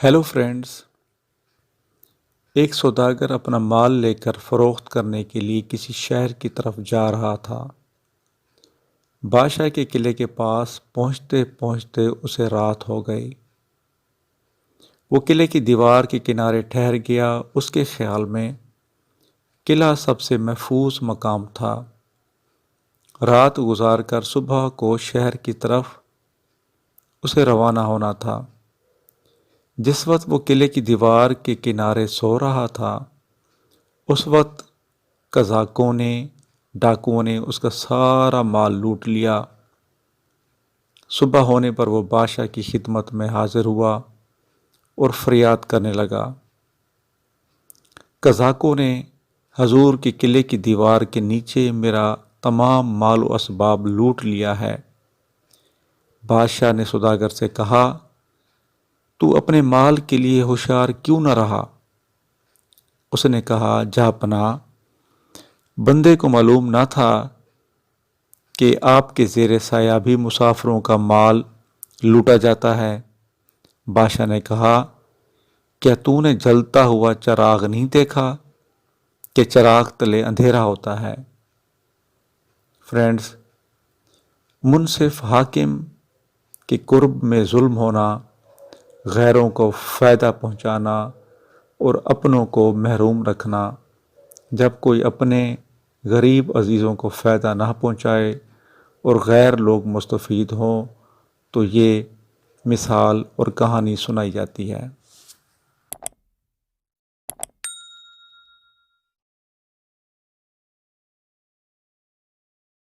Hello friends, ایک سوداگر اپنا مال لے کر فروخت کرنے کے لیے کسی شہر کی طرف جا رہا تھا۔ بادشاہ کے قلعے کے پاس پہنچتے پہنچتے اسے رات ہو گئی۔ وہ قلعے کی دیوار کے کنارے ٹھہر گیا۔ اس کے خیال میں قلعہ سب سے محفوظ مقام تھا۔ رات گزار کر صبح کو شہر کی طرف اسے روانہ ہونا تھا۔ جس وقت وہ قلعے کی دیوار کے کنارے سو رہا تھا، اس وقت قزاقوں نے، ڈاکوؤں نے اس کا سارا مال لوٹ لیا۔ صبح ہونے پر وہ بادشاہ کی خدمت میں حاضر ہوا اور فریاد کرنے لگا، قزاقوں نے حضور کی قلعے کی دیوار کے نیچے میرا تمام مال و اسباب لوٹ لیا ہے۔ بادشاہ نے سوداگر سے کہا، تو اپنے مال کے لیے ہوشیار کیوں نہ رہا؟ اس نے کہا، جہاں پناہ، بندے کو معلوم نہ تھا کہ آپ کے زیر سایہ بھی مسافروں کا مال لوٹا جاتا ہے۔ بادشاہ نے کہا، کیا تو نے جلتا ہوا چراغ نہیں دیکھا کہ چراغ تلے اندھیرا ہوتا ہے؟ فرینڈز، منصف حاکم کے قرب میں ظلم ہونا، غیروں کو فائدہ پہنچانا اور اپنوں کو محروم رکھنا، جب کوئی اپنے غریب عزیزوں کو فائدہ نہ پہنچائے اور غیر لوگ مستفید ہوں تو یہ مثال اور کہانی سنائی جاتی ہے۔